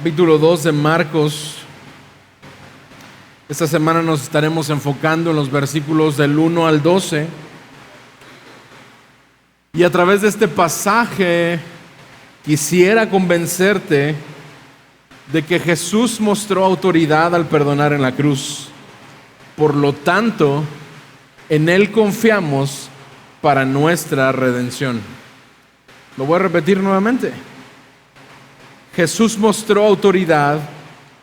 capítulo 2 de Marcos. Esta semana nos estaremos enfocando en los versículos del 1 al 12. Y a través de este pasaje quisiera convencerte de que Jesús mostró autoridad al perdonar en la cruz. Por lo tanto, en Él confiamos para nuestra redención. Lo voy a repetir nuevamente. Jesús mostró autoridad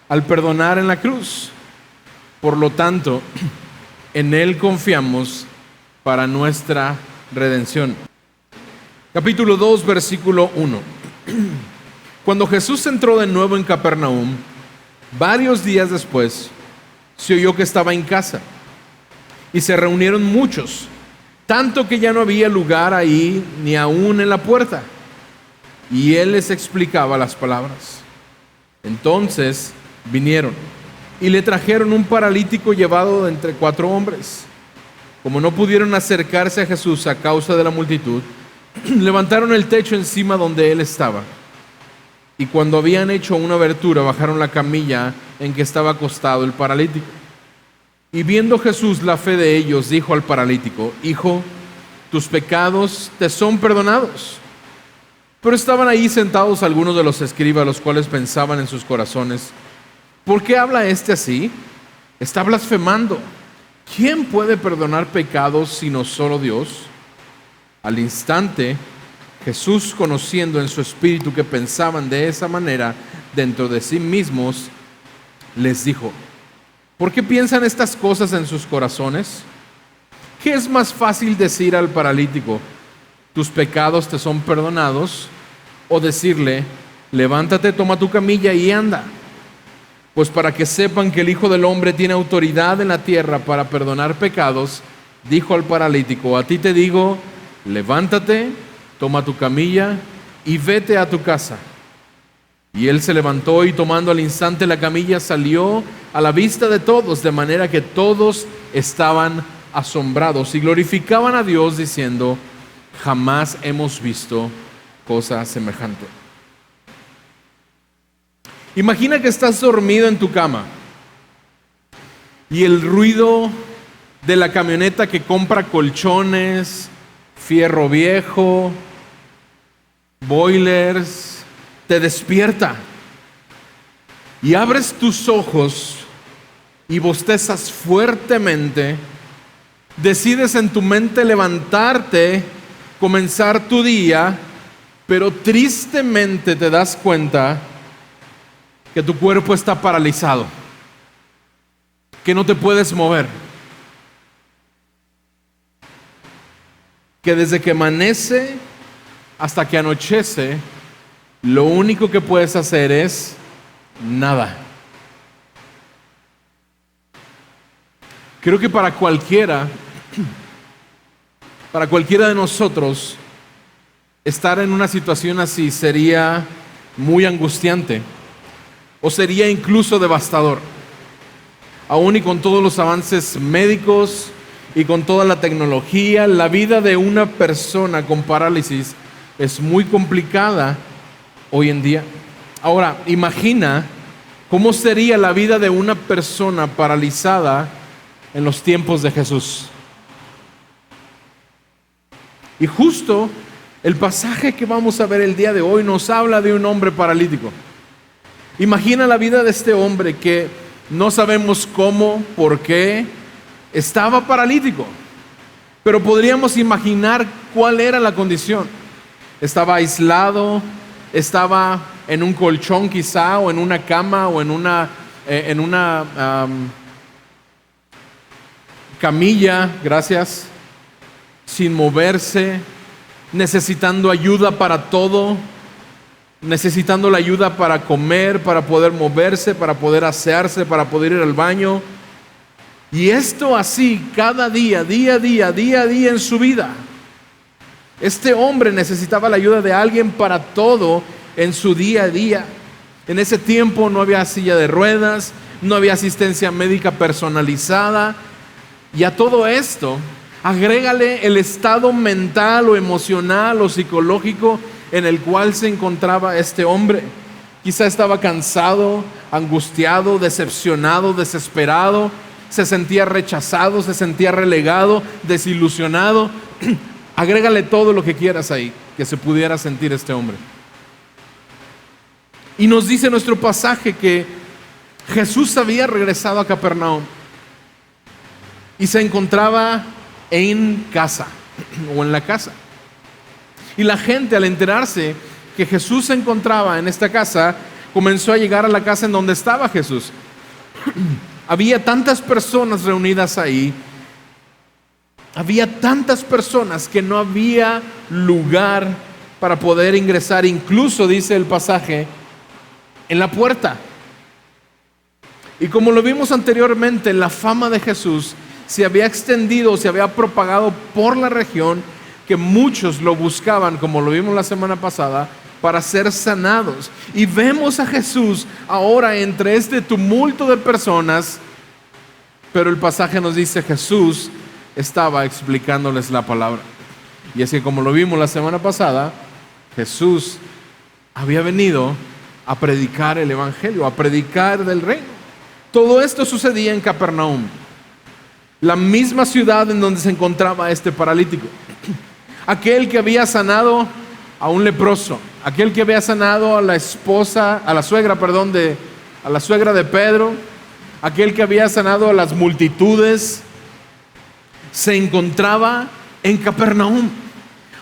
al perdonar en la cruz. Por lo tanto, en Él confiamos para nuestra redención. Capítulo 2, versículo 1. Cuando Jesús entró de nuevo en Capernaum, varios días después, se oyó que estaba en casa, y se reunieron muchos, tanto que ya no había lugar ahí ni aún en la puerta. Y Él les explicaba las palabras. Entonces vinieron y le trajeron un paralítico llevado de entre 4 hombres. Como no pudieron acercarse a Jesús a causa de la multitud, levantaron el techo encima donde Él estaba. Y cuando habían hecho una abertura, bajaron la camilla en que estaba acostado el paralítico. Y viendo Jesús la fe de ellos, dijo al paralítico: Hijo, tus pecados te son perdonados. Pero estaban ahí sentados algunos de los escribas, los cuales pensaban en sus corazones: ¿por qué habla este así? Está blasfemando. ¿Quién puede perdonar pecados sino solo Dios? Al instante, Jesús, conociendo en su espíritu que pensaban de esa manera dentro de sí mismos, les dijo: ¿por qué piensan estas cosas en sus corazones? ¿Qué es más fácil decir al paralítico: tus pecados te son perdonados? O decirle: levántate, toma tu camilla y anda. Pues para que sepan que el Hijo del Hombre tiene autoridad en la tierra para perdonar pecados, dijo al paralítico: a ti te digo, levántate, toma tu camilla y vete a tu casa. Y él se levantó y tomando al instante la camilla salió a la vista de todos, de manera que todos estaban asombrados y glorificaban a Dios diciendo: jamás hemos visto cosa semejante. Imagina que estás dormido en tu cama y el ruido de la camioneta que compra colchones, fierro viejo, boilers, te despierta. Y abres tus ojos y bostezas fuertemente. Decides en tu mente levantarte, comenzar tu día, pero tristemente te das cuenta que tu cuerpo está paralizado, que no te puedes mover, que desde que amanece hasta que anochece, lo único que puedes hacer es nada. Creo que para cualquiera de nosotros, estar en una situación así sería muy angustiante o sería incluso devastador. Aún y con todos los avances médicos y con toda la tecnología, la vida de una persona con parálisis es muy complicada hoy en día. Ahora, imagina cómo sería la vida de una persona paralizada en los tiempos de Jesús. Y justo el pasaje que vamos a ver el día de hoy nos habla de un hombre paralítico. Imagina la vida de este hombre que no sabemos cómo, por qué, estaba paralítico. Pero podríamos imaginar cuál era la condición. Estaba aislado, estaba en un colchón quizá, o en una cama, o en una camilla, gracias, sin moverse, necesitando ayuda para todo, necesitando la ayuda para comer, para poder moverse, para poder asearse, para poder ir al baño. Y esto así cada día en su vida. Este hombre necesitaba la ayuda de alguien para todo en su día a día. En ese tiempo no había silla de ruedas, no había asistencia médica personalizada. Y a todo esto, agrégale el estado mental o emocional o psicológico en el cual se encontraba este hombre. Quizá estaba cansado, angustiado, decepcionado, desesperado, se sentía rechazado, se sentía relegado, desilusionado. Agrégale todo lo que quieras ahí, que se pudiera sentir este hombre. Y nos dice nuestro pasaje que Jesús había regresado a Capernaum y se encontraba en casa o en la casa. Y la gente, al enterarse que Jesús se encontraba en esta casa, comenzó a llegar a la casa en donde estaba Jesús. Había tantas personas reunidas ahí, había tantas personas que no había lugar para poder ingresar, incluso dice el pasaje, en la puerta. Y como lo vimos anteriormente, la fama de Jesús se había extendido, se había propagado por la región, que muchos lo buscaban, como lo vimos la semana pasada, para ser sanados. Y vemos a Jesús ahora entre este tumulto de personas, pero el pasaje nos dice Jesús estaba explicándoles la palabra. Y es que como lo vimos la semana pasada, Jesús había venido a predicar el evangelio, a predicar del reino. Todo esto sucedía en Capernaum, la misma ciudad en donde se encontraba este paralítico. Aquel que había sanado a un leproso, aquel que había sanado a la suegra de Pedro, aquel que había sanado a las multitudes, se encontraba en Capernaum.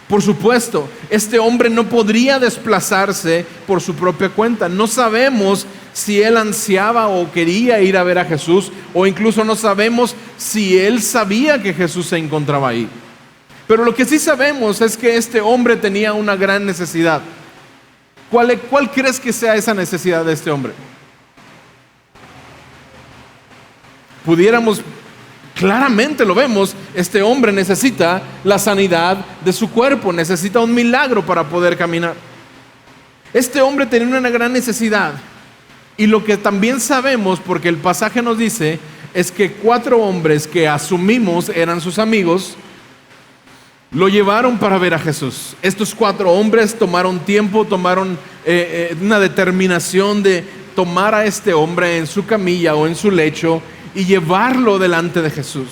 Por supuesto, este hombre no podría desplazarse por su propia cuenta. No sabemos si él ansiaba o quería ir a ver a Jesús, o incluso no sabemos si él sabía que Jesús se encontraba ahí. Pero lo que sí sabemos es que este hombre tenía una gran necesidad. ¿Cuál crees que sea esa necesidad de este hombre? Claramente lo vemos, este hombre necesita la sanidad de su cuerpo, necesita un milagro para poder caminar. Este hombre tenía una gran necesidad, y lo que también sabemos, porque el pasaje nos dice, es que 4 hombres que asumimos eran sus amigos, lo llevaron para ver a Jesús. Estos 4 hombres tomaron tiempo, tomaron una determinación de tomar a este hombre en su camilla o en su lecho y llevarlo delante de Jesús.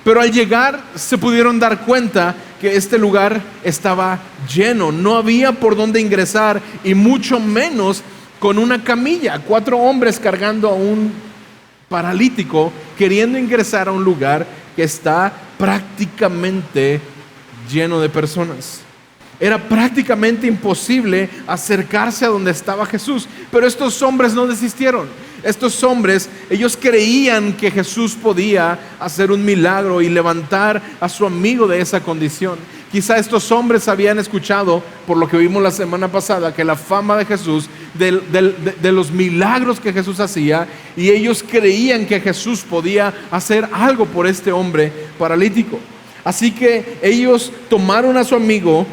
Pero al llegar se pudieron dar cuenta que este lugar estaba lleno, no había por dónde ingresar, y mucho menos con una camilla. 4 hombres cargando a un paralítico, queriendo ingresar a un lugar que está prácticamente lleno de personas. Era prácticamente imposible acercarse a donde estaba Jesús. Pero estos hombres no desistieron. Estos hombres, ellos creían que Jesús podía hacer un milagro y levantar a su amigo de esa condición. Quizá estos hombres habían escuchado, por lo que vimos la semana pasada, que la fama de Jesús, de los milagros que Jesús hacía, y ellos creían que Jesús podía hacer algo por este hombre paralítico. Así que ellos tomaron a su amigo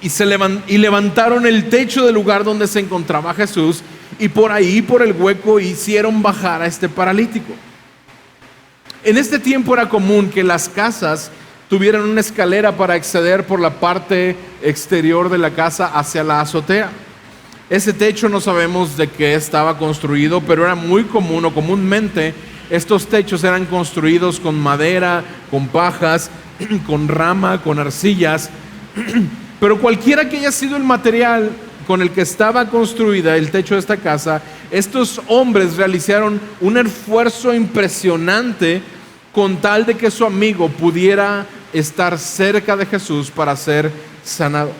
y levantaron el techo del lugar donde se encontraba Jesús, y por ahí, por el hueco, hicieron bajar a este paralítico. En este tiempo era común que las casas tuvieran una escalera para acceder por la parte exterior de la casa hacia la azotea. Ese techo no sabemos de qué estaba construido, pero era muy común, o comúnmente estos techos eran construidos con madera, con pajas, con rama, con arcillas. Pero cualquiera que haya sido el material con el que estaba construida el techo de esta casa, estos hombres realizaron un esfuerzo impresionante con tal de que su amigo pudiera estar cerca de Jesús para ser sanado.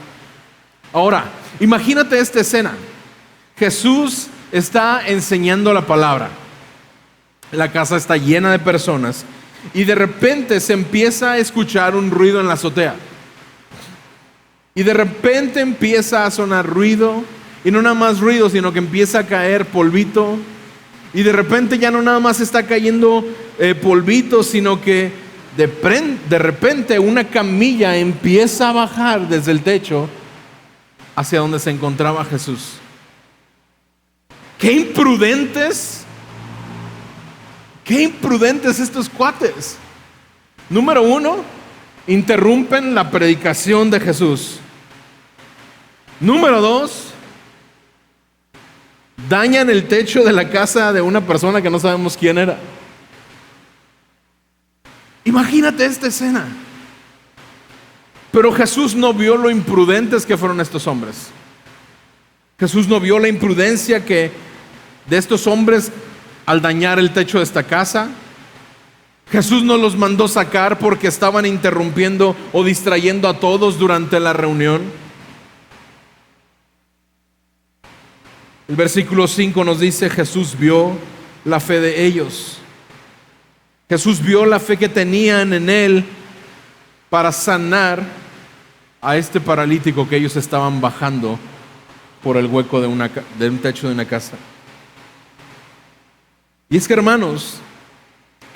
Ahora, imagínate esta escena. Jesús está enseñando la palabra. La casa está llena de personas y de repente se empieza a escuchar un ruido en la azotea. Y de repente empieza a sonar ruido, y no nada más ruido, sino que empieza a caer polvito. Y de repente ya no nada más está cayendo polvito, sino que de repente una camilla empieza a bajar desde el techo hacia donde se encontraba Jesús. ¡Qué imprudentes! ¡Qué imprudentes estos cuates! Número 1, interrumpen la predicación de Jesús. Número 2, dañan el techo de la casa de una persona que no sabemos quién era. Imagínate esta escena. Pero Jesús no vio lo imprudentes que fueron estos hombres. Jesús no vio la imprudencia de estos hombres al dañar el techo de esta casa. Jesús no los mandó sacar porque estaban interrumpiendo o distrayendo a todos durante la reunión. El versículo 5 nos dice: Jesús vio la fe de ellos. Jesús vio la fe que tenían en Él para sanar a este paralítico que ellos estaban bajando por el hueco de un techo de una casa. Y es que, hermanos,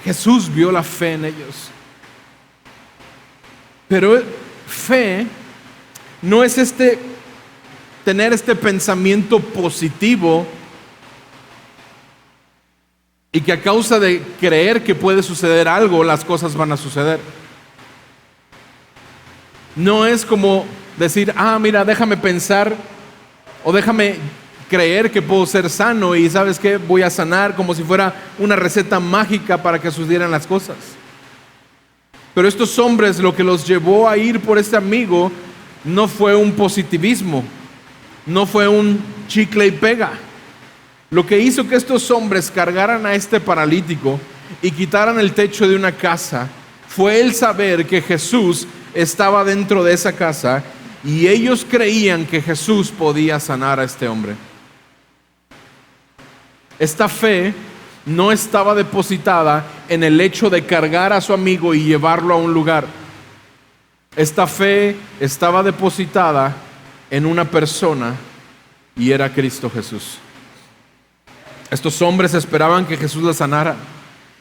Jesús vio la fe en ellos. Pero fe no es tener este pensamiento positivo y que a causa de creer que puede suceder algo, las cosas van a suceder. No es como decir, mira, déjame pensar o déjame creer que puedo ser sano y ¿sabes qué? Voy a sanar, como si fuera una receta mágica para que sucedieran las cosas. Pero estos hombres, lo que los llevó a ir por este amigo no fue un positivismo, no fue un chicle y pega. Lo que hizo que estos hombres cargaran a este paralítico y quitaran el techo de una casa fue el saber que Jesús estaba dentro de esa casa y ellos creían que Jesús podía sanar a este hombre. Esta fe no estaba depositada en el hecho de cargar a su amigo y llevarlo a un lugar. Esta fe estaba depositada en una persona y era Cristo Jesús. Estos hombres esperaban que Jesús la sanara.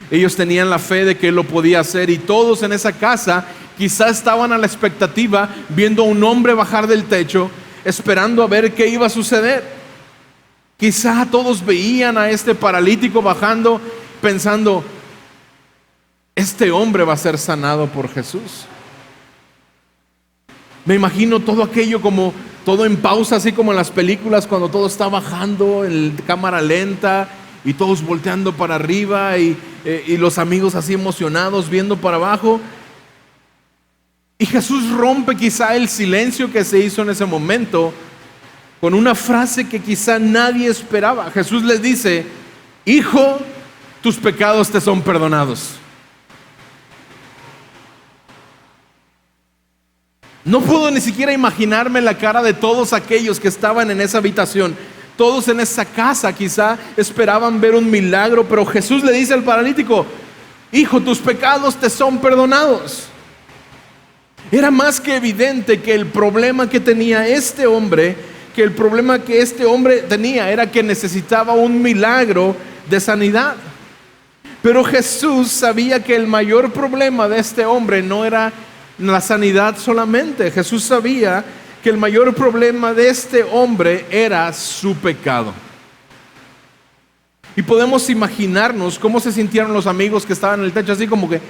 Ellos tenían la fe de que Él lo podía hacer y todos en esa casa quizás estaban a la expectativa viendo a un hombre bajar del techo, esperando a ver qué iba a suceder. Quizá todos veían a este paralítico bajando pensando, este hombre va a ser sanado por Jesús. Me imagino todo aquello como todo en pausa, así como en las películas cuando todo está bajando en cámara lenta y todos volteando para arriba y los amigos así emocionados viendo para abajo. Y Jesús rompe quizá el silencio que se hizo en ese momento con una frase que quizá nadie esperaba. Jesús les dice, hijo, tus pecados te son perdonados. No puedo ni siquiera imaginarme la cara de todos aquellos que estaban en esa habitación. Todos en esa casa quizá esperaban ver un milagro, pero Jesús le dice al paralítico, hijo, tus pecados te son perdonados. Era más que evidente que el problema que tenía este hombre, que el problema que este hombre tenía era que necesitaba un milagro de sanidad. Pero Jesús sabía que el mayor problema de este hombre no era la sanidad solamente. Jesús sabía que el mayor problema de este hombre era su pecado. Y podemos imaginarnos cómo se sintieron los amigos que estaban en el techo, así como que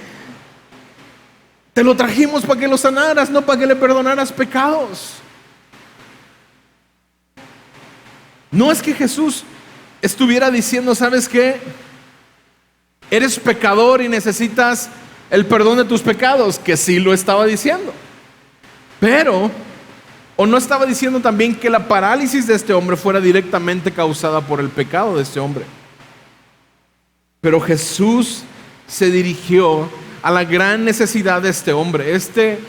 te lo trajimos para que lo sanaras, no para que le perdonaras pecados. No es que Jesús estuviera diciendo, ¿sabes qué? Eres pecador y necesitas el perdón de tus pecados, que sí lo estaba diciendo. Pero, o no estaba diciendo también que la parálisis de este hombre fuera directamente causada por el pecado de este hombre. Pero Jesús se dirigió a la gran necesidad de este hombre, este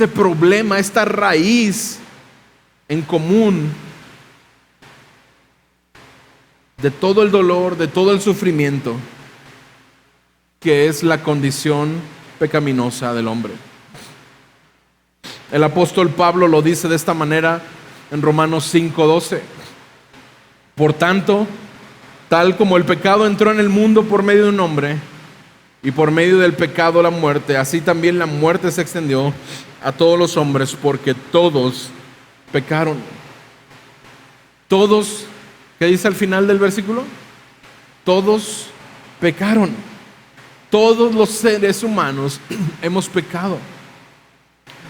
problema, esta raíz en común de todo el dolor, de todo el sufrimiento, que es la condición pecaminosa del hombre. El apóstol Pablo lo dice de esta manera en Romanos 5:12. Por tanto, tal como el pecado entró en el mundo por medio de un hombre, y por medio del pecado la muerte, así también la muerte se extendió a todos los hombres, porque todos pecaron. Todos, ¿qué dice al final del versículo? Todos pecaron. Todos los seres humanos hemos pecado.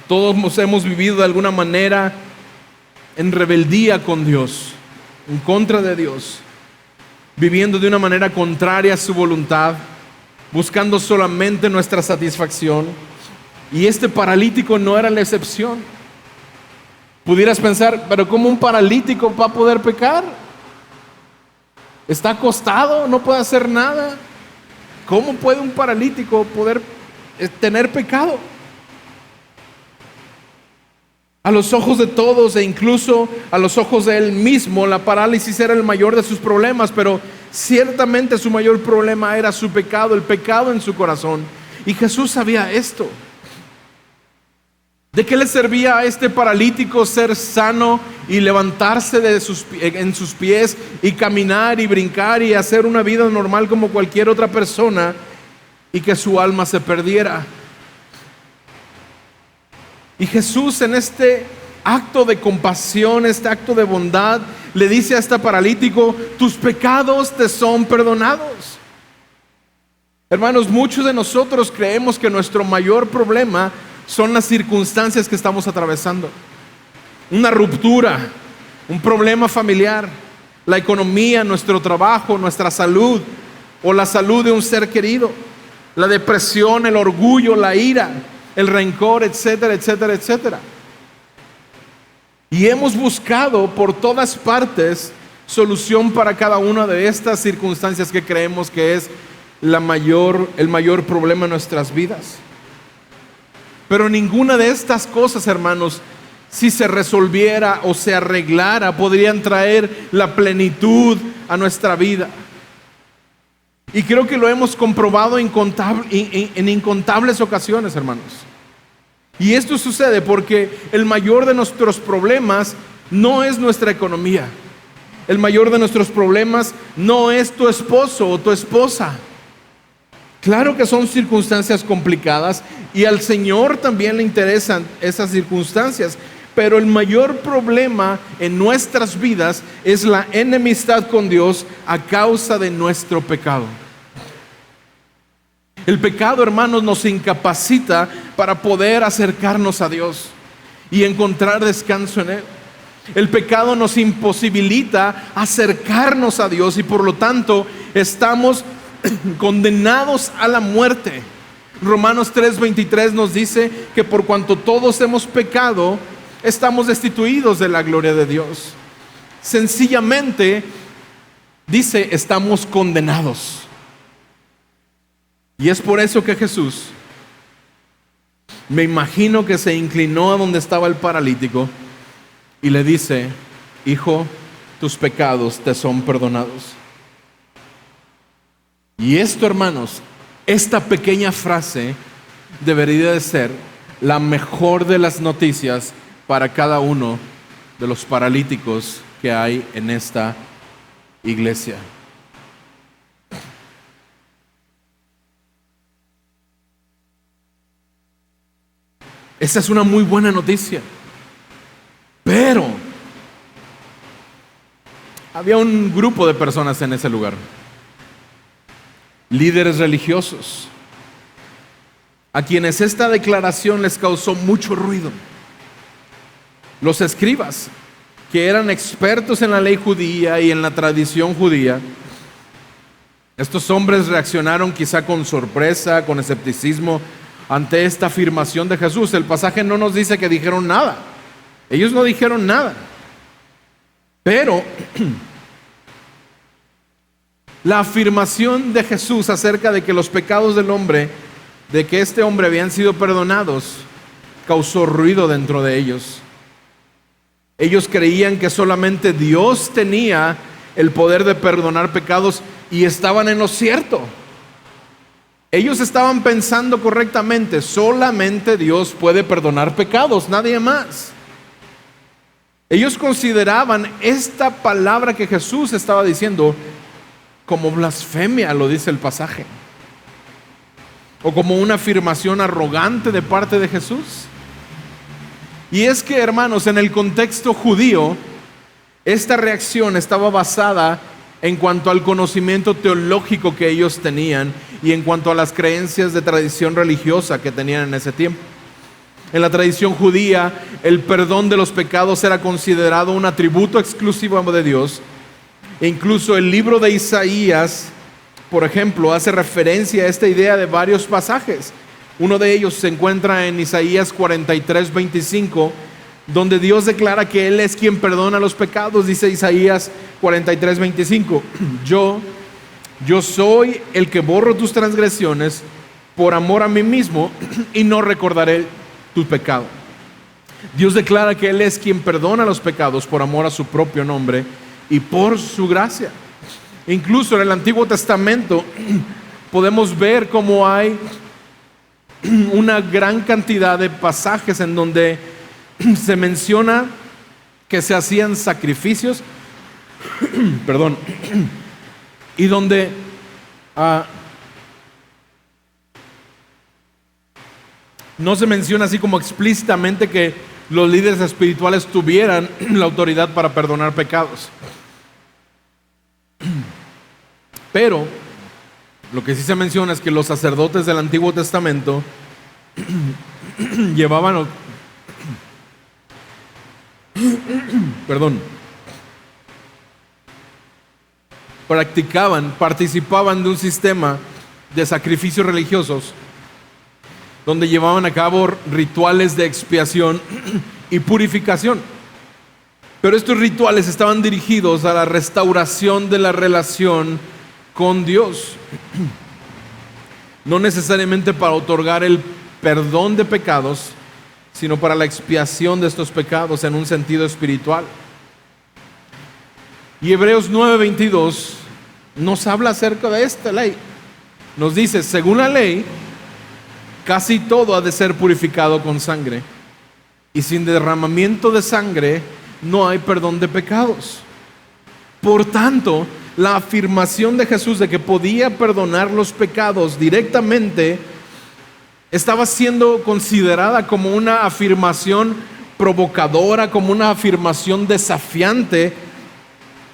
Todos hemos vivido de alguna manera en rebeldía con Dios, en contra de Dios, viviendo de una manera contraria a su voluntad, buscando solamente nuestra satisfacción. Y este paralítico no era la excepción. Pudieras pensar, pero ¿cómo un paralítico va a poder pecar? Está acostado, no puede hacer nada. ¿Cómo puede un paralítico poder tener pecado? A los ojos de todos e incluso a los ojos de él mismo, la parálisis era el mayor de sus problemas, pero ciertamente su mayor problema era su pecado, el pecado en su corazón. Y Jesús sabía esto. ¿De qué le servía a este paralítico ser sano y levantarse en sus pies y caminar y brincar y hacer una vida normal como cualquier otra persona y que su alma se perdiera? Y Jesús, en este acto de compasión, este acto de bondad, le dice a este paralítico: tus pecados te son perdonados. Hermanos, muchos de nosotros creemos que nuestro mayor problema son las circunstancias que estamos atravesando. Una ruptura, un problema familiar, la economía, nuestro trabajo, nuestra salud o la salud de un ser querido, la depresión, el orgullo, la ira, el rencor, etcétera, etcétera, etcétera. Y hemos buscado por todas partes solución para cada una de estas circunstancias que creemos que es el mayor problema en nuestras vidas. Pero ninguna de estas cosas, hermanos, si se resolviera o se arreglara, podrían traer la plenitud a nuestra vida. Y creo que lo hemos comprobado en incontables ocasiones, hermanos. Y esto sucede porque el mayor de nuestros problemas no es nuestra economía. El mayor de nuestros problemas no es tu esposo o tu esposa. Claro que son circunstancias complicadas y al Señor también le interesan esas circunstancias, pero el mayor problema en nuestras vidas es la enemistad con Dios a causa de nuestro pecado. El pecado, hermanos, nos incapacita para poder acercarnos a Dios y encontrar descanso en Él. El pecado nos imposibilita acercarnos a Dios y por lo tanto estamos condenados a la muerte. Romanos 3:23 nos dice que por cuanto todos hemos pecado, estamos destituidos de la gloria de Dios. Sencillamente dice, estamos condenados. Y es por eso que Jesús, me imagino que se inclinó a donde estaba el paralítico y le dice: hijo, tus pecados te son perdonados. Y esto, hermanos, esta pequeña frase debería de ser la mejor de las noticias para cada uno de los paralíticos que hay en esta iglesia. Esa es una muy buena noticia. Pero había un grupo de personas en ese lugar, líderes religiosos, a quienes esta declaración les causó mucho ruido. Los escribas, que eran expertos en la ley judía y en la tradición judía, estos hombres reaccionaron quizá con sorpresa, con escepticismo ante esta afirmación de Jesús. El pasaje no nos dice que dijeron nada. Ellos no dijeron nada. Pero la afirmación de Jesús acerca de que los pecados del hombre, de que este hombre habían sido perdonados, causó ruido dentro de ellos. Ellos creían que solamente Dios tenía el poder de perdonar pecados y estaban en lo cierto. Ellos estaban pensando correctamente, solamente Dios puede perdonar pecados, nadie más. Ellos consideraban esta palabra que Jesús estaba diciendo como blasfemia, lo dice el pasaje, o como una afirmación arrogante de parte de Jesús. Y es que, hermanos, en el contexto judío, esta reacción estaba basada en cuanto al conocimiento teológico que ellos tenían y en cuanto a las creencias de tradición religiosa que tenían en ese tiempo. En la tradición judía, el perdón de los pecados era considerado un atributo exclusivo de Dios. E incluso el libro de Isaías, por ejemplo, hace referencia a esta idea de varios pasajes. Uno de ellos se encuentra en Isaías 43:25, donde Dios declara que Él es quien perdona los pecados. Dice Isaías 43:25, yo soy el que borro tus transgresiones por amor a mí mismo y no recordaré tu pecado. Dios declara que Él es quien perdona los pecados por amor a su propio nombre y por su gracia. Incluso en el Antiguo Testamento podemos ver cómo hay una gran cantidad de pasajes en donde se menciona que se hacían sacrificios, y donde no se menciona así como explícitamente que los líderes espirituales tuvieran la autoridad para perdonar pecados. Pero lo que sí se menciona es que los sacerdotes del Antiguo Testamento participaban de un sistema de sacrificios religiosos donde llevaban a cabo rituales de expiación y purificación. Pero estos rituales estaban dirigidos a la restauración de la relación con Dios, no necesariamente para otorgar el perdón de pecados, sino para la expiación de estos pecados en un sentido espiritual. Y Hebreos 9:22 nos habla acerca de esta ley. Nos dice, según la ley, casi todo ha de ser purificado con sangre, y sin derramamiento de sangre no hay perdón de pecados. Por tanto, la afirmación de Jesús de que podía perdonar los pecados directamente estaba siendo considerada como una afirmación provocadora, como una afirmación desafiante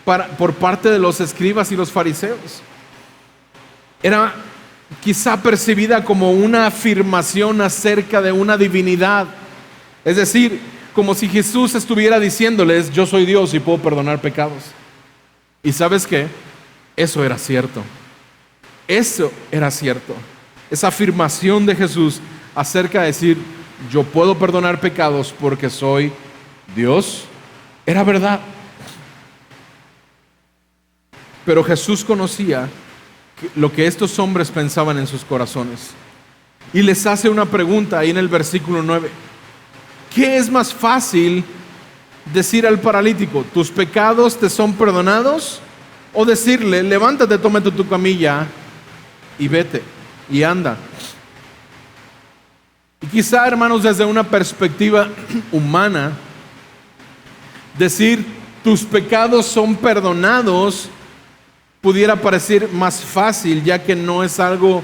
por parte de los escribas y los fariseos. Era quizá percibida como una afirmación acerca de una divinidad. Es decir, como si Jesús estuviera diciéndoles, yo soy Dios y puedo perdonar pecados. ¿Y sabes qué? Eso era cierto. Eso era cierto. Esa afirmación de Jesús acerca de decir, yo puedo perdonar pecados porque soy Dios, era verdad. Pero Jesús conocía lo que estos hombres pensaban en sus corazones. Y les hace una pregunta ahí en el versículo 9. ¿Qué es más fácil decir al paralítico, tus pecados te son perdonados? O decirle, levántate, tómate tu camilla y vete y anda. Y quizá, hermanos, desde una perspectiva humana, decir tus pecados son perdonados pudiera parecer más fácil, ya que no es algo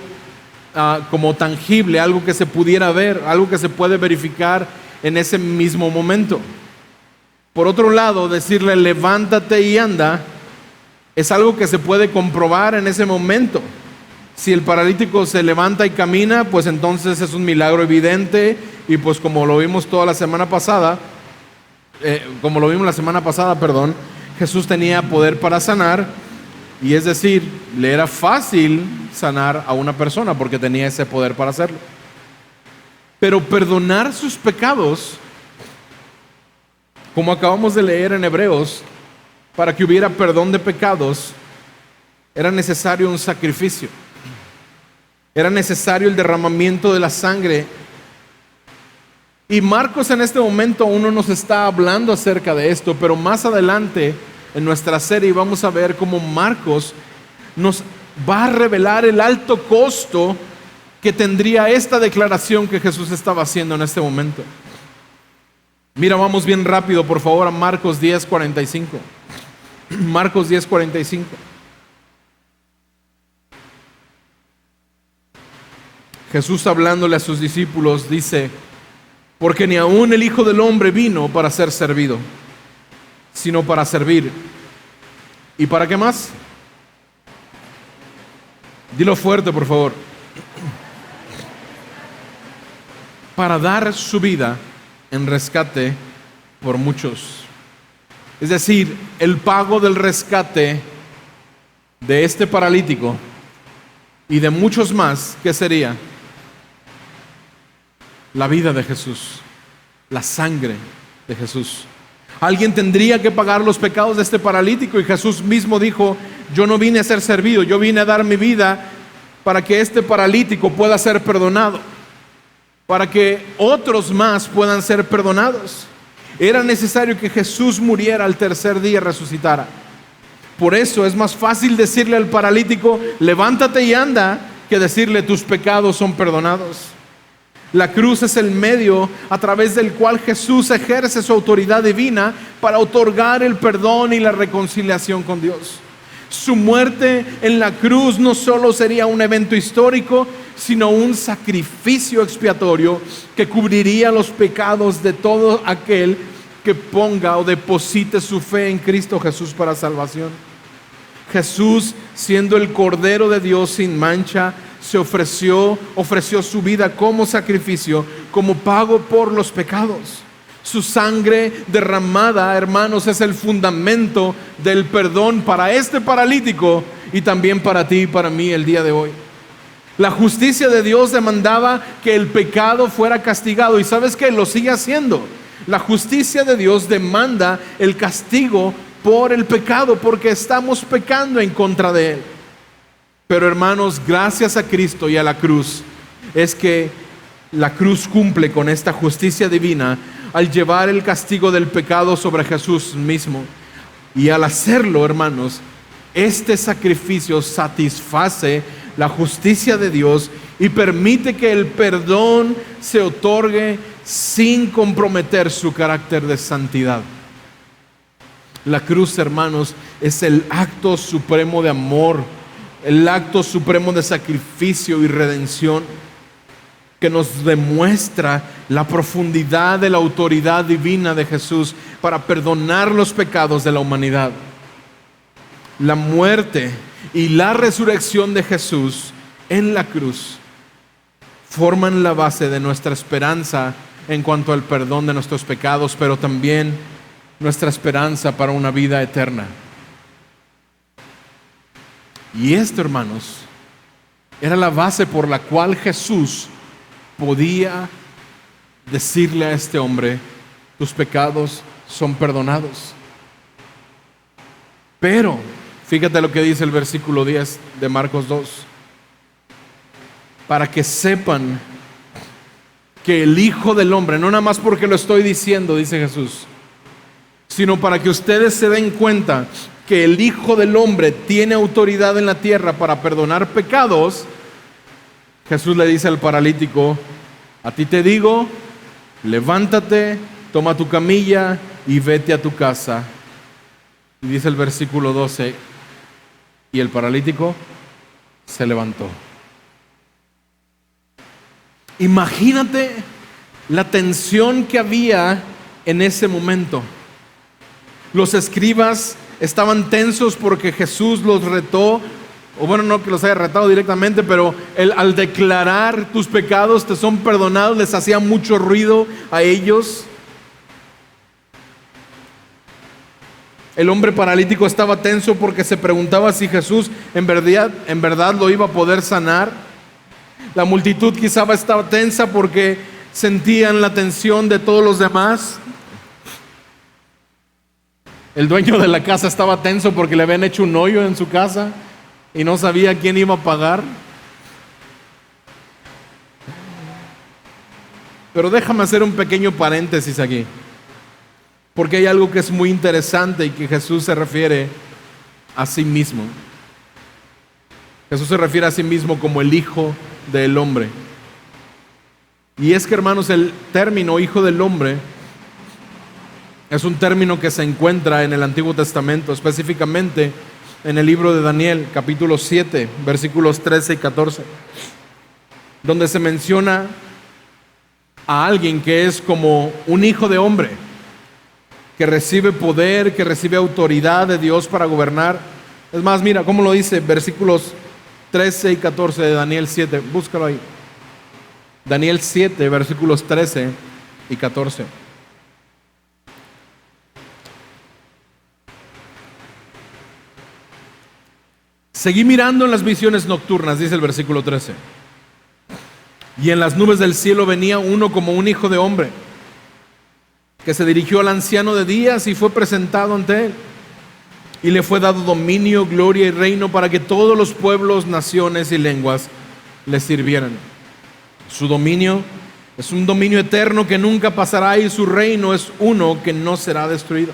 como tangible, algo que se pudiera ver, algo que se puede verificar en ese mismo momento. Por otro lado, decirle levántate y anda es algo que se puede comprobar en ese momento. Si el paralítico se levanta y camina, pues entonces es un milagro evidente, y pues como lo vimos la semana pasada, Jesús tenía poder para sanar, y es decir, le era fácil sanar a una persona porque tenía ese poder para hacerlo. Pero perdonar sus pecados, como acabamos de leer en Hebreos, para que hubiera perdón de pecados, era necesario un sacrificio. Era necesario el derramamiento de la sangre. Y Marcos en este momento aún no nos está hablando acerca de esto, pero más adelante en nuestra serie vamos a ver cómo Marcos nos va a revelar el alto costo que tendría esta declaración que Jesús estaba haciendo en este momento. Mira, vamos bien rápido, por favor, a Marcos 10:45. Marcos 10:45. Jesús, hablándole a sus discípulos, dice, porque ni aun el Hijo del Hombre vino para ser servido, sino para servir. ¿Y para qué más? Dilo fuerte, por favor. para dar su vida en rescate por muchos. Es decir, el pago del rescate de este paralítico y de muchos más, ¿qué sería? La vida de Jesús, la sangre de Jesús. Alguien tendría que pagar los pecados de este paralítico, y Jesús mismo dijo: yo no vine a ser servido, yo vine a dar mi vida para que este paralítico pueda ser perdonado, para que otros más puedan ser perdonados. Era necesario que Jesús muriera al tercer día y resucitara. Por eso es más fácil decirle al paralítico: levántate y anda, que decirle: tus pecados son perdonados. La cruz es el medio a través del cual Jesús ejerce su autoridad divina para otorgar el perdón y la reconciliación con Dios. Su muerte en la cruz no solo sería un evento histórico, sino un sacrificio expiatorio que cubriría los pecados de todo aquel que ponga o deposite su fe en Cristo Jesús para salvación. Jesús, siendo el Cordero de Dios sin mancha, ofreció su vida como sacrificio, como pago por los pecados. Su sangre derramada, hermanos, es el fundamento del perdón para este paralítico y también para ti y para mí el día de hoy. La justicia de Dios demandaba que el pecado fuera castigado, y ¿sabes qué? Lo sigue haciendo. La justicia de Dios demanda el castigo por el pecado, porque estamos pecando en contra de Él. Pero hermanos, gracias a Cristo y a la cruz, es que la cruz cumple con esta justicia divina al llevar el castigo del pecado sobre Jesús mismo. Y al hacerlo, hermanos, este sacrificio satisface la justicia de Dios y permite que el perdón se otorgue sin comprometer su carácter de santidad. La cruz, hermanos, es el acto supremo de amor, el acto supremo de sacrificio y redención, que nos demuestra la profundidad de la autoridad divina de Jesús para perdonar los pecados de la humanidad. La muerte y la resurrección de Jesús en la cruz forman la base de nuestra esperanza en cuanto al perdón de nuestros pecados, pero también nuestra esperanza para una vida eterna. Y esto, hermanos, era la base por la cual Jesús podía decirle a este hombre: tus pecados son perdonados. Pero, fíjate lo que dice el versículo 10 de Marcos 2. Para que sepan que el Hijo del Hombre, no nada más porque lo estoy diciendo, dice Jesús, sino para que ustedes se den cuenta que el Hijo del Hombre tiene autoridad en la tierra para perdonar pecados. Jesús le dice al paralítico: a ti te digo, levántate, toma tu camilla y vete a tu casa. Y dice el versículo 12, y el paralítico se levantó. Imagínate la tensión que había en ese momento. Los escribas estaban tensos porque Jesús los retó, o bueno, no que los haya retado directamente, pero al declarar tus pecados te son perdonados, les hacía mucho ruido a ellos. El hombre paralítico estaba tenso porque se preguntaba si Jesús en verdad lo iba a poder sanar. La multitud quizá estaba tensa porque sentían la tensión de todos los demás. El dueño de la casa estaba tenso porque le habían hecho un hoyo en su casa y no sabía quién iba a pagar. Pero déjame hacer un pequeño paréntesis aquí, porque hay algo que es muy interesante y que Jesús se refiere a sí mismo. Jesús se refiere a sí mismo como el Hijo del Hombre. Y es que, hermanos, el término Hijo del Hombre es un término que se encuentra en el Antiguo Testamento, específicamente en el libro de Daniel, capítulo 7, versículos 13 y 14, donde se menciona a alguien que es como un hijo de hombre, que recibe poder, que recibe autoridad de Dios para gobernar. Es más, mira cómo lo dice, versículos 13 y 14 de Daniel 7, búscalo ahí. Daniel 7, versículos 13 y 14. Seguí mirando en las visiones nocturnas, dice el versículo 13. Y en las nubes del cielo venía uno como un hijo de hombre, que se dirigió al anciano de días y fue presentado ante él. Y le fue dado dominio, gloria y reino para que todos los pueblos, naciones y lenguas le sirvieran. Su dominio es un dominio eterno que nunca pasará y su reino es uno que no será destruido.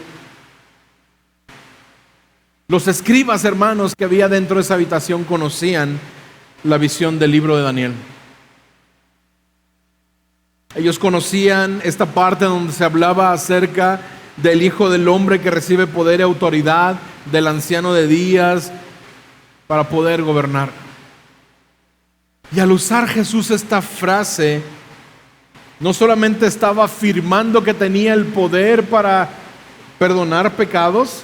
Los escribas, hermanos, que había dentro de esa habitación conocían la visión del libro de Daniel. Ellos conocían esta parte donde se hablaba acerca del Hijo del Hombre que recibe poder y autoridad, del anciano de días, para poder gobernar. Y al usar Jesús esta frase, no solamente estaba afirmando que tenía el poder para perdonar pecados,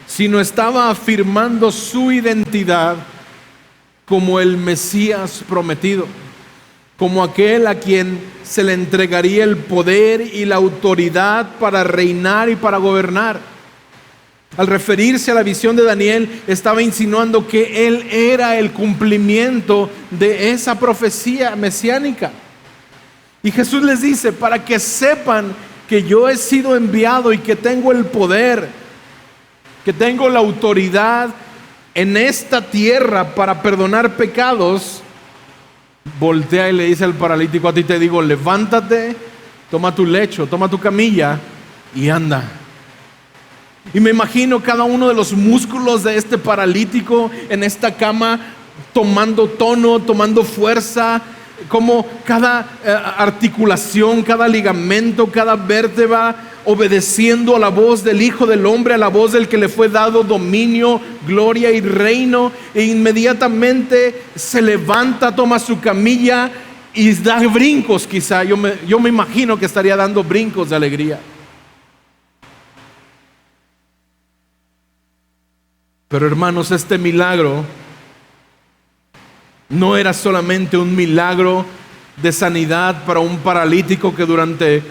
sino estaba afirmando su identidad como el Mesías prometido, como aquel a quien se le entregaría el poder y la autoridad para reinar y para gobernar. Al referirse a la visión de Daniel, estaba insinuando que él era el cumplimiento de esa profecía mesiánica. Y Jesús les dice, para que sepan que yo he sido enviado y que tengo el poder, que tengo la autoridad en esta tierra para perdonar pecados, voltea y le dice al paralítico, a ti te digo, levántate, toma tu lecho, toma tu camilla y anda. Y me imagino cada uno de los músculos de este paralítico en esta cama tomando tono, tomando fuerza, como cada articulación, cada ligamento, cada vértebra obedeciendo a la voz del Hijo del Hombre, a la voz del que le fue dado dominio, gloria y reino, e inmediatamente se levanta, toma su camilla y da brincos. Quizá yo me imagino que estaría dando brincos de alegría. Pero hermanos, este milagro no era solamente un milagro de sanidad para un paralítico que durante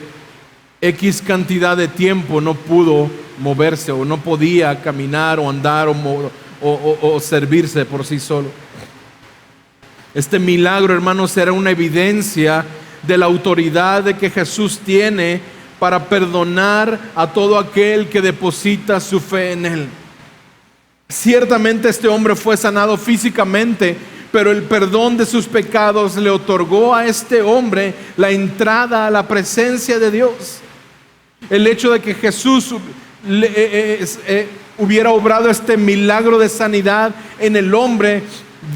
X cantidad de tiempo no pudo moverse o no podía caminar o andar o servirse por sí solo. Este milagro, hermanos, era una evidencia de la autoridad de que Jesús tiene para perdonar a todo aquel que deposita su fe en Él. Ciertamente este hombre fue sanado físicamente, pero el perdón de sus pecados le otorgó a este hombre la entrada a la presencia de Dios. El hecho de que Jesús hubiera obrado este milagro de sanidad en el hombre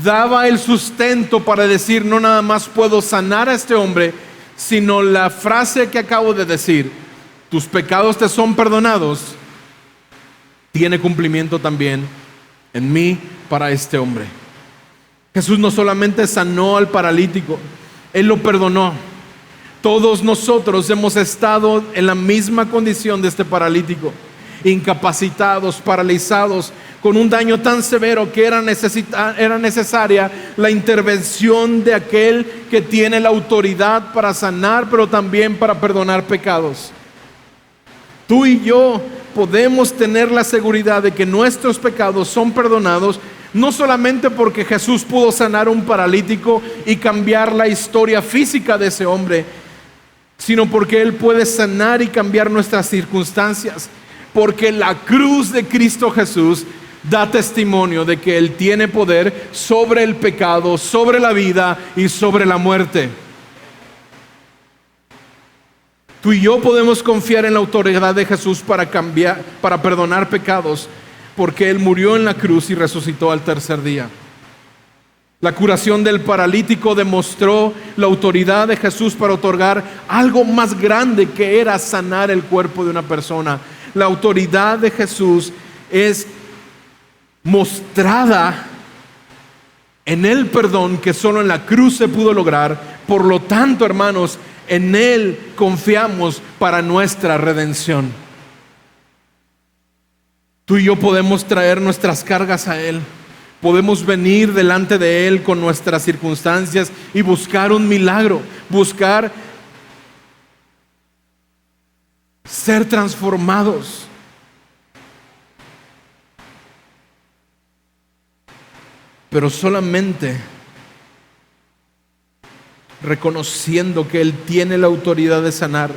daba el sustento para decir, no nada más puedo sanar a este hombre, sino la frase que acabo de decir, tus pecados te son perdonados, tiene cumplimiento también en mí para este hombre. Jesús no solamente sanó al paralítico, Él lo perdonó. Todos nosotros hemos estado en la misma condición de este paralítico, incapacitados, paralizados, con un daño tan severo que era necesaria la intervención de aquel que tiene la autoridad para sanar, pero también para perdonar pecados. Tú y yo podemos tener la seguridad de que nuestros pecados son perdonados, no solamente porque Jesús pudo sanar a un paralítico y cambiar la historia física de ese hombre, sino porque Él puede sanar y cambiar nuestras circunstancias, porque la cruz de Cristo Jesús da testimonio de que Él tiene poder sobre el pecado, sobre la vida y sobre la muerte. Tú y yo podemos confiar en la autoridad de Jesús para perdonar pecados, porque Él murió en la cruz y resucitó al tercer día. La curación del paralítico demostró la autoridad de Jesús para otorgar algo más grande, que era sanar el cuerpo de una persona. La autoridad de Jesús es mostrada en el perdón que solo en la cruz se pudo lograr. Por lo tanto, hermanos, en Él confiamos para nuestra redención. Tú y yo podemos traer nuestras cargas a Él. Podemos venir delante de Él con nuestras circunstancias y buscar un milagro, buscar ser transformados. Pero solamente reconociendo que Él tiene la autoridad de sanar,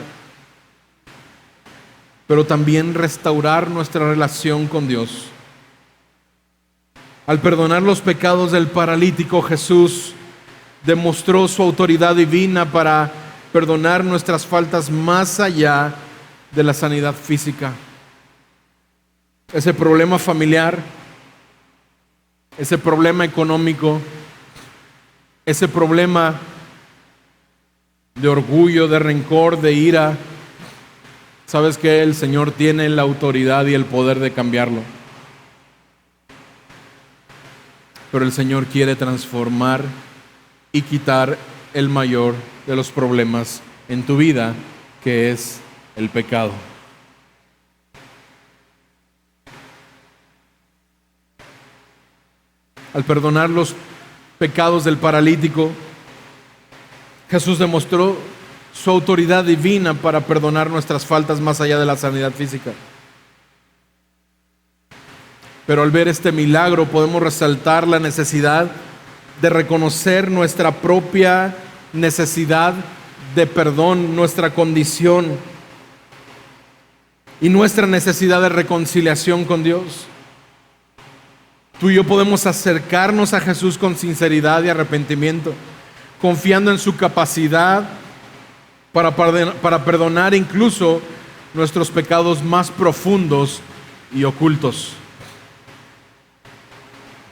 pero también restaurar nuestra relación con Dios. Al perdonar los pecados del paralítico, Jesús demostró su autoridad divina para perdonar nuestras faltas más allá de la sanidad física. Ese problema familiar, ese problema económico, ese problema de orgullo, de rencor, de ira, sabes que el Señor tiene la autoridad y el poder de cambiarlo. Pero el Señor quiere transformar y quitar el mayor de los problemas en tu vida, que es el pecado. Al perdonar los pecados del paralítico, Jesús demostró su autoridad divina para perdonar nuestras faltas más allá de la sanidad física. Pero al ver este milagro podemos resaltar la necesidad de reconocer nuestra propia necesidad de perdón, nuestra condición y nuestra necesidad de reconciliación con Dios. Tú y yo podemos acercarnos a Jesús con sinceridad y arrepentimiento, confiando en su capacidad para perdonar incluso nuestros pecados más profundos y ocultos.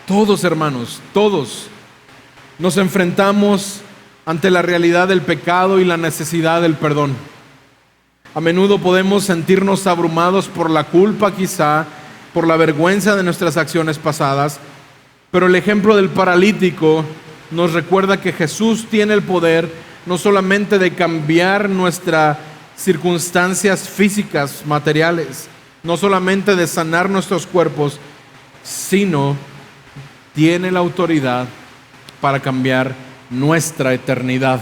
Todos, hermanos, todos nos enfrentamos ante la realidad del pecado y la necesidad del perdón. A menudo podemos sentirnos abrumados por la culpa, quizá por la vergüenza de nuestras acciones pasadas, pero el ejemplo del paralítico nos recuerda que Jesús tiene el poder no solamente de cambiar nuestras circunstancias físicas, materiales, no solamente de sanar nuestros cuerpos, sino tiene la autoridad para cambiar nuestra eternidad.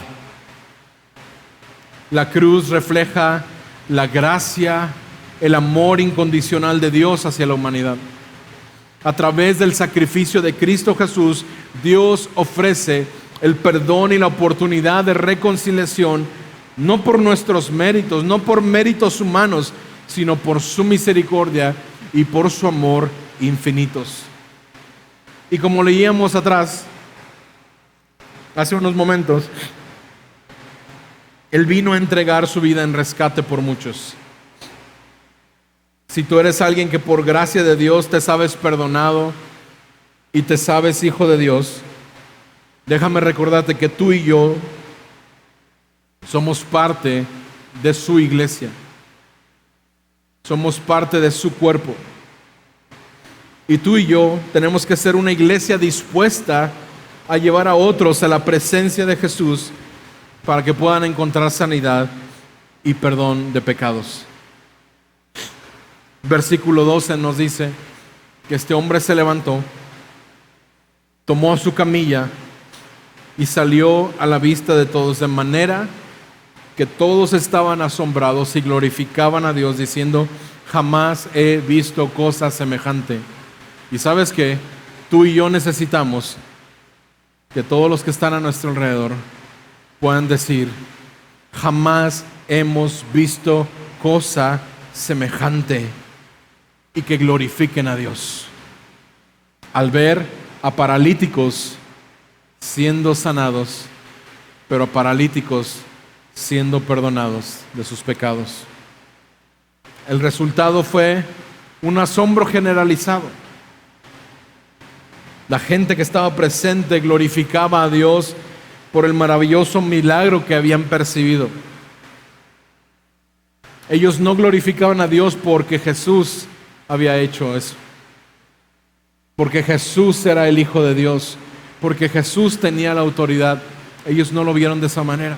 La cruz refleja la gracia, el amor incondicional de Dios hacia la humanidad. A través del sacrificio de Cristo Jesús, Dios ofrece el perdón y la oportunidad de reconciliación, no por nuestros méritos, no por méritos humanos, sino por su misericordia y por su amor infinitos. Y como leíamos atrás, hace unos momentos, Él vino a entregar su vida en rescate por muchos. Si tú eres alguien que por gracia de Dios te sabes perdonado y te sabes hijo de Dios, déjame recordarte que tú y yo somos parte de su iglesia. Somos parte de su cuerpo. Y tú y yo tenemos que ser una iglesia dispuesta a llevar a otros a la presencia de Jesús para que puedan encontrar sanidad y perdón de pecados. Versículo 12 nos dice que este hombre se levantó, tomó su camilla y salió a la vista de todos, de manera que todos estaban asombrados y glorificaban a Dios diciendo: jamás he visto cosa semejante. Y sabes que tú y yo necesitamos que todos los que están a nuestro alrededor puedan decir: jamás hemos visto cosa semejante, y que glorifiquen a Dios al ver a paralíticos siendo sanados, pero a paralíticos siendo perdonados de sus pecados. El resultado fue un asombro generalizado. La gente que estaba presente glorificaba a Dios por el maravilloso milagro que habían percibido. Ellos no glorificaban a Dios porque Jesús había hecho eso, porque Jesús era el Hijo de Dios, porque Jesús tenía la autoridad. Ellos no lo vieron de esa manera.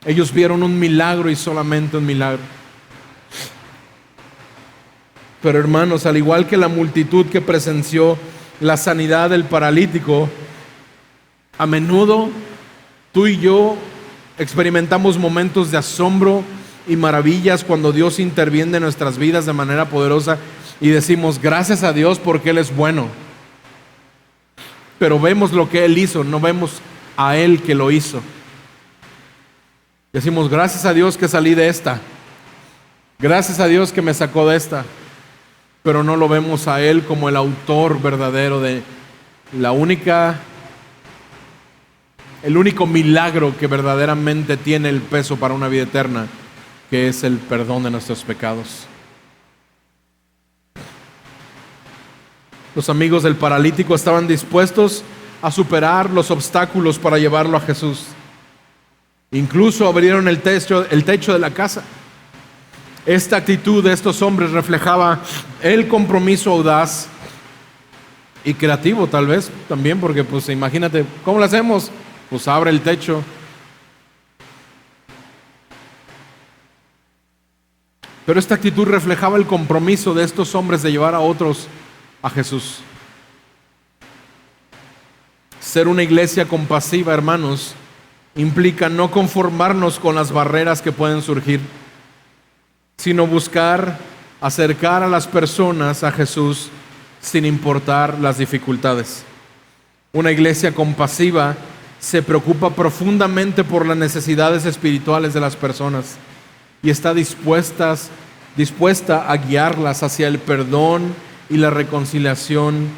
Ellos vieron un milagro y solamente un milagro. Pero hermanos, al igual que la multitud que presenció la sanidad del paralítico, a menudo tú y yo experimentamos momentos de asombro y maravillas cuando Dios interviene en nuestras vidas de manera poderosa y decimos gracias a Dios porque Él es bueno. Pero vemos lo que Él hizo, no vemos a Él que lo hizo. Decimos gracias a Dios que salí de esta, gracias a Dios que me sacó de esta, pero no lo vemos a Él como el autor verdadero de el único milagro que verdaderamente tiene el peso para una vida eterna, que es el perdón de nuestros pecados. Los amigos del paralítico estaban dispuestos a superar los obstáculos para llevarlo a Jesús. Incluso abrieron el techo de la casa. Esta actitud de estos hombres reflejaba el compromiso audaz y creativo, tal vez también, porque pues imagínate, ¿cómo lo hacemos? Pues abre el techo. Pero esta actitud reflejaba el compromiso de estos hombres de llevar a otros a Jesús. Ser una iglesia compasiva, hermanos, implica no conformarnos con las barreras que pueden surgir, sino buscar acercar a las personas a Jesús sin importar las dificultades. Una iglesia compasiva se preocupa profundamente por las necesidades espirituales de las personas y está dispuesta a guiarlas hacia el perdón y la reconciliación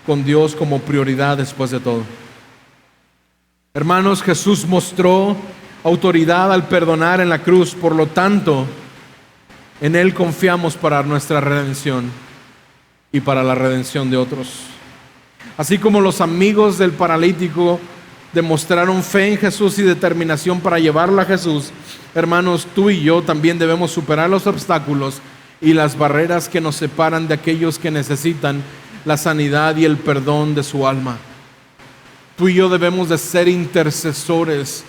con Dios como prioridad después de todo. Hermanos, Jesús mostró autoridad al perdonar en la cruz, por lo tanto, en Él confiamos para nuestra redención y para la redención de otros. Así como los amigos del paralítico demostraron fe en Jesús y determinación para llevarlo a Jesús, hermanos, tú y yo también debemos superar los obstáculos y las barreras que nos separan de aquellos que necesitan la sanidad y el perdón de su alma. Tú y yo debemos de ser intercesores.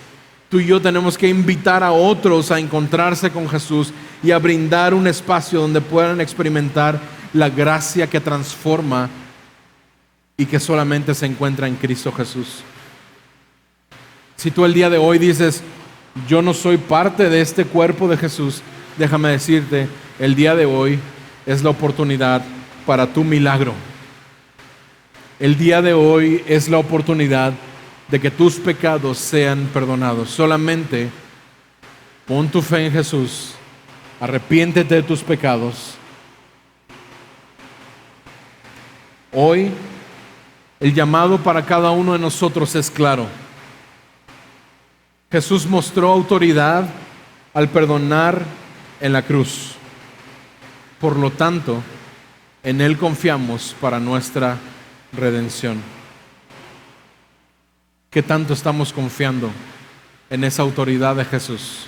Tú y yo tenemos que invitar a otros a encontrarse con Jesús y a brindar un espacio donde puedan experimentar la gracia que transforma y que solamente se encuentra en Cristo Jesús. Si tú el día de hoy dices, yo no soy parte de este cuerpo de Jesús, déjame decirte, el día de hoy es la oportunidad para tu milagro. El día de hoy es la oportunidad de que tus pecados sean perdonados. Solamente pon tu fe en Jesús, arrepiéntete de tus pecados. Hoy el llamado para cada uno de nosotros es claro. Jesús mostró autoridad al perdonar en la cruz. Por lo tanto, en Él confiamos para nuestra redención. ¿Qué tanto estamos confiando en esa autoridad de Jesús?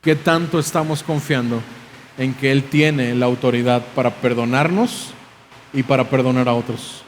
¿Qué tanto estamos confiando en que Él tiene la autoridad para perdonarnos y para perdonar a otros?